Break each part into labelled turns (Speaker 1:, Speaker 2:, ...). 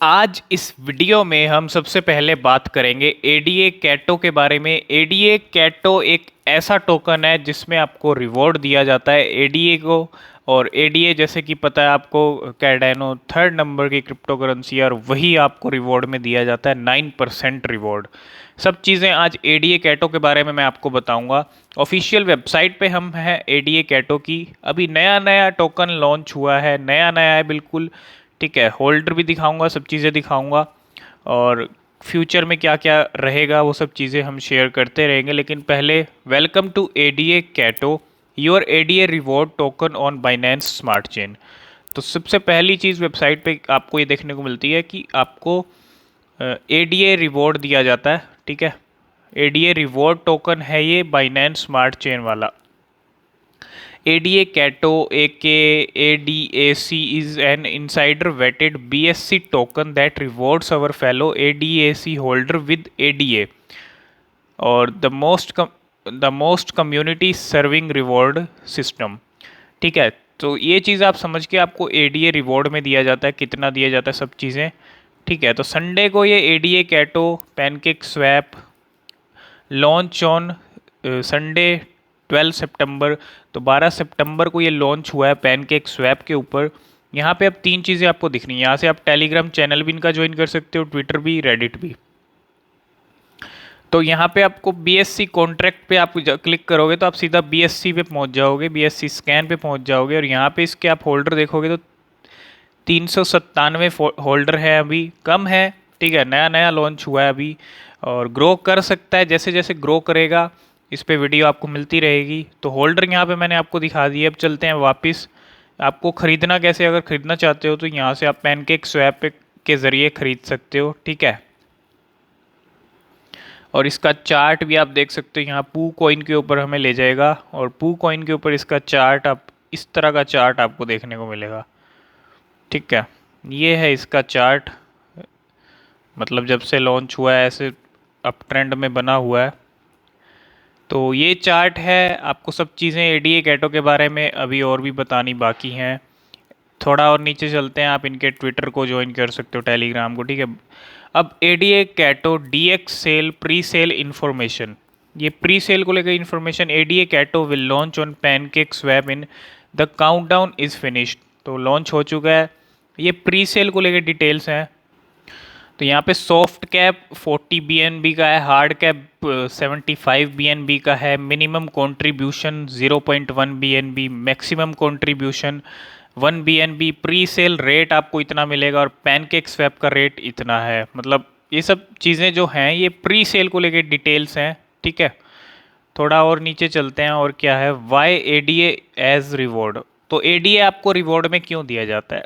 Speaker 1: आज इस वीडियो में हम सबसे पहले बात करेंगे एडीए कैटो के बारे में। एडीए कैटो एक ऐसा टोकन है जिसमें आपको रिवॉर्ड दिया जाता है एडीए को। और एडीए जैसे कि पता है आपको, कैर्डेनो थर्ड नंबर की क्रिप्टो करेंसी है और वही आपको रिवॉर्ड में दिया जाता है 9% रिवॉर्ड। सब चीज़ें आज एडीए कैटो के बारे में मैं आपको बताऊंगा। ऑफिशियल वेबसाइट पे हम हैं एडीए कैटो की। अभी नया नया टोकन लॉन्च हुआ है, नया नया है बिल्कुल। ठीक है, होल्डर भी दिखाऊंगा, सब चीज़ें दिखाऊंगा और फ्यूचर में क्या क्या रहेगा वो सब चीज़ें हम शेयर करते रहेंगे। लेकिन पहले welcome to ADA Kato, your ADA reward token on Binance Smart Chain. तो सबसे पहली चीज़ वेबसाइट पे आपको ये देखने को मिलती है कि आपको एडीए रिवॉर्ड दिया जाता है। ठीक है, एडीए रिवॉर्ड टोकन है ये बाइनेंस स्मार्ट चेन वाला। ADA Cato aka ADAC is an insider vetted BSC token that rewards our fellow ADAC holder with ADA और the most community serving reward system। ठीक है, तो ये चीज़ आप समझ के आपको ADA रिवॉर्ड में दिया जाता है, कितना दिया जाता है, सब चीज़ें। ठीक है, तो संडे को ये ADA Kato PancakeSwap launch on Sunday 12 सितंबर। तो 12 सितंबर को ये लॉन्च हुआ है पैनकेक स्वैप के ऊपर। यहाँ पे अब तीन चीज़ें आपको दिख रही हैं। यहाँ से आप टेलीग्राम चैनल भी इनका ज्वाइन कर सकते हो, ट्विटर भी, रेडिट भी। तो यहाँ पे आपको BSC कॉन्ट्रैक्ट पे आप क्लिक करोगे तो आप सीधा BSC पे पहुँच जाओगे, BSC स्कैन पे पहुँच जाओगे। और यहाँ पे इसके आप होल्डर देखोगे तो 397 होल्डर है, अभी कम है। ठीक है, नया नया लॉन्च हुआ है अभी और ग्रो कर सकता है। जैसे जैसे ग्रो करेगा इस पे वीडियो आपको मिलती रहेगी। तो होल्डर यहाँ पे मैंने आपको दिखा दिए। अब चलते हैं वापस। आपको ख़रीदना कैसे, अगर ख़रीदना चाहते हो तो यहाँ से आप पैनकेक स्वैप के ज़रिए ख़रीद सकते हो। ठीक है, और इसका चार्ट भी आप देख सकते हो। यहाँ पू कॉइन के ऊपर हमें ले जाएगा और पू कॉइन के ऊपर इसका चार्ट, आप इस तरह का चार्ट आपको देखने को मिलेगा। ठीक है, ये है इसका चार्ट, मतलब जब से लॉन्च हुआ है ऐसे अप ट्रेंड में बना हुआ है। तो ये चार्ट है। आपको सब चीज़ें एडीए कैटो के बारे में अभी और भी बतानी बाकी हैं। थोड़ा और नीचे चलते हैं, आप इनके ट्विटर को ज्वाइन कर सकते हो, टेलीग्राम को। ठीक है, अब ADA Kato DX sale pre sale information, ये प्री सेल को लेकर information. ADA Kato will launch on PancakeSwap in the countdown is finished. तो लॉन्च हो चुका है। ये प्री सेल को लेकर डिटेल्स हैं। तो यहाँ पे सॉफ्ट कैप 40 BNB का है, हार्ड कैप 75 BNB का है, minimum contribution 0.1 BNB, maximum contribution 1 BNB, pre sale rate आपको इतना मिलेगा और पैनकेक स्वैप का रेट इतना है। मतलब ये सब चीज़ें जो हैं ये प्री सेल को लेके डिटेल्स हैं। ठीक है, थोड़ा और नीचे चलते हैं और क्या है, वाई एडीए एज रिवॉर्ड। तो एडीए आपको रिवॉर्ड में क्यों दिया जाता है?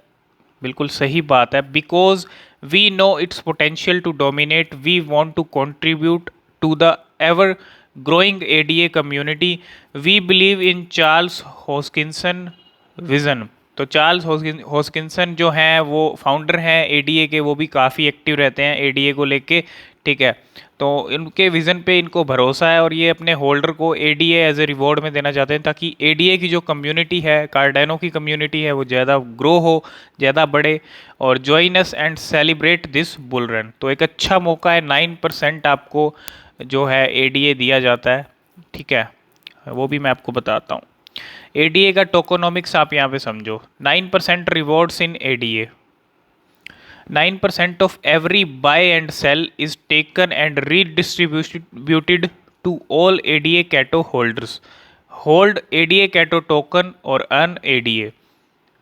Speaker 1: बिल्कुल सही बात है, because we know its potential to dominate, we want to contribute to the ever growing ADA community, we believe in Charles Hoskinson vision. तो चार्ल्स हॉस्किंसन जो हैं वो फाउंडर हैं एडीए के, वो भी काफ़ी एक्टिव रहते हैं एडीए को लेके। ठीक है, तो इनके विज़न पे इनको भरोसा है और ये अपने होल्डर को एडीए एज ए रिवॉर्ड में देना चाहते हैं ताकि एडीए की जो कम्युनिटी है, कार्डेनो की कम्युनिटी है, वो ज़्यादा ग्रो हो, ज़्यादा बढ़े। और join us and celebrate this bull run. तो एक अच्छा मौका है, 9% आपको जो है एडीए दिया जाता है। ठीक है, वो भी मैं आपको बताता हूँ। एडीए का टोकोनॉमिक्स आप यहाँ पे समझो। 9% rewards in ADA, 9% of every buy and sell is taken and redistributed to all ADA Cato holders. Hold ADA Cato token और earn ADA।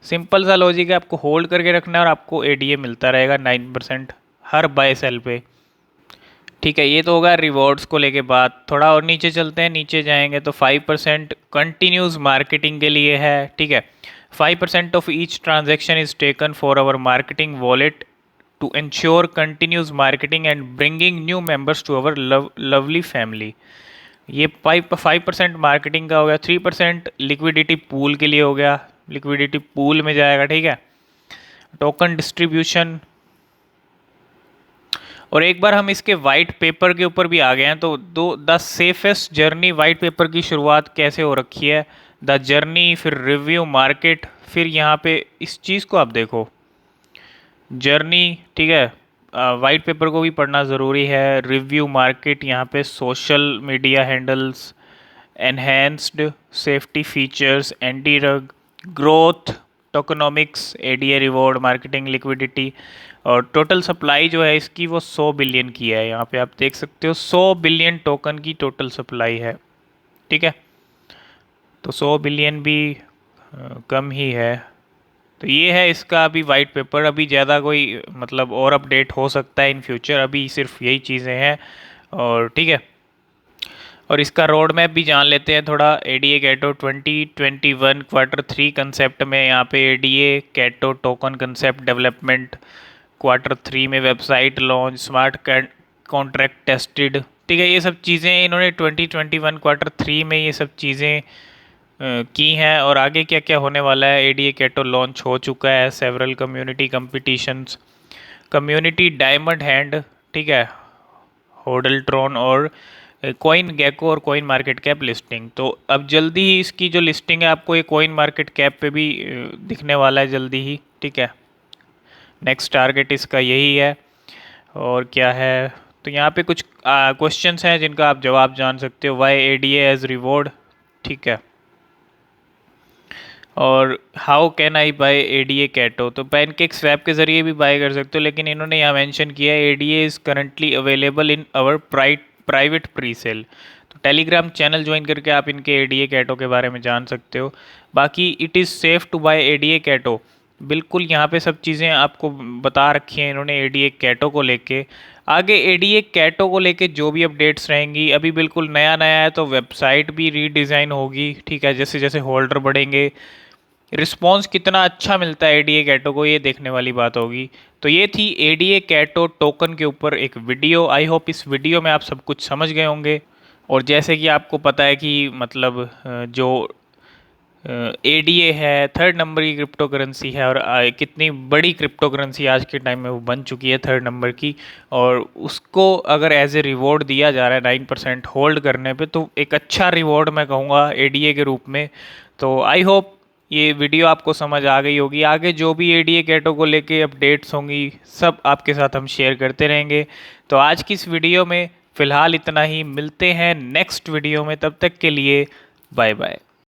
Speaker 1: सिंपल सा लॉजिक है, आपको होल्ड करके रखना है और आपको ADA मिलता रहेगा 9% हर बाय सेल पे। ठीक है, ये तो होगा रिवॉर्ड्स को लेके बात। थोड़ा और नीचे चलते हैं, नीचे जाएंगे तो 5% कंटिन्यूस मार्केटिंग के लिए है। ठीक है, 5% of each transaction is taken for our marketing wallet to ensure continuous marketing and bringing new members to our lovely family। ये 5% मार्केटिंग का हो गया। 3% लिक्विडिटी पूल के लिए हो गया, लिक्विडिटी पूल में जाएगा। ठीक है, टोकन डिस्ट्रीब्यूशन। और एक बार हम इसके वाइट पेपर के ऊपर भी आ गए हैं। तो the safest journey white paper की शुरुआत कैसे हो रखी है, द जर्नी, फिर रिव्यू मार्केट, फिर यहाँ पे इस चीज़ को आप देखो, जर्नी, ठीक है। वाइट पेपर को भी पढ़ना ज़रूरी है। रिव्यू मार्केट, यहाँ पे social media handles, enhanced safety features, anti rug, growth, tokenomics, ADA reward, marketing, liquidity, और टोटल सप्लाई जो है इसकी वो 100 बिलियन की है। यहाँ पे आप देख सकते हो 100 बिलियन टोकन की टोटल सप्लाई है, ठीक है। तो 100 बिलियन भी कम ही है। तो ये है इसका अभी वाइट पेपर। अभी ज़्यादा कोई मतलब और अपडेट हो सकता है इन फ्यूचर, अभी सिर्फ यही चीज़ें हैं। और ठीक है, और इसका रोड मैप भी जान लेते हैं थोड़ा। एडीए कैटो 2021 क्वार्टर 3 कंसेप्ट में, यहाँ पे ADA Cato token concept development, quarter 3 में website launch, smart contract tested, ठीक है। ये सब चीज़ें इन्होंने 2021 क्वार्टर 3 में ये सब चीज़ें की हैं। और आगे क्या क्या होने वाला है, एडीए कैटो लॉन्च हो चुका है, several community competitions, community diamond hand, ठीक है, होडलट्रॉन, और कॉइन गेको और कॉइन मार्केट कैप लिस्टिंग। तो अब जल्दी ही इसकी जो लिस्टिंग है आपको ये कॉइन मार्केट कैप पे भी दिखने वाला है जल्दी ही, ठीक है। नेक्स्ट टारगेट इसका यही है। और क्या है, तो यहाँ पे कुछ क्वेश्चंस हैं जिनका आप जवाब जान सकते हो। वाई एडीए एज रिवॉर्ड, ठीक है। और how can I buy ADA Cato, तो पैनकेक स्वैप के ज़रिए भी बाय कर सकते हो, लेकिन इन्होंने यहाँ मेंशन किया है ADA is currently available in our private pre sale. तो टेलीग्राम चैनल ज्वाइन करके आप इनके एडीए कैटो के बारे में जान सकते हो। बाकी it is safe to buy ADA Cato, बिल्कुल यहाँ पे सब चीज़ें आपको बता रखी हैं इन्होंने एडीए कैटो को लेके। आगे एडीए कैटो को लेके जो भी अपडेट्स रहेंगी, अभी बिल्कुल नया नया है तो वेबसाइट भी रीडिज़ाइन होगी, ठीक है। जैसे जैसे होल्डर बढ़ेंगे, रिस्पॉन्स कितना अच्छा मिलता है एडीए कैटो को, ये देखने वाली बात होगी। तो ये थी एडीए कैटो टोकन के ऊपर एक वीडियो। आई होप इस वीडियो में आप सब कुछ समझ गए होंगे। और जैसे कि आपको पता है कि मतलब जो एडीए है थर्ड नंबर की क्रिप्टो करेंसी है, और कितनी बड़ी क्रिप्टो करेंसी आज के टाइम में वो बन चुकी है थर्ड नंबर की। और उसको अगर एज ए रिवॉर्ड दिया जा रहा है 9% होल्ड करने पे, तो एक अच्छा रिवॉर्ड मैं कहूँगा एडीए के रूप में। तो आई होप ये वीडियो आपको समझ आ गई होगी। आगे जो भी एडीए कैटो को लेके अपडेट्स होंगी सब आपके साथ हम शेयर करते रहेंगे। तो आज की इस वीडियो में फ़िलहाल इतना ही, मिलते हैं नेक्स्ट वीडियो में, तब तक के लिए बाय बाय।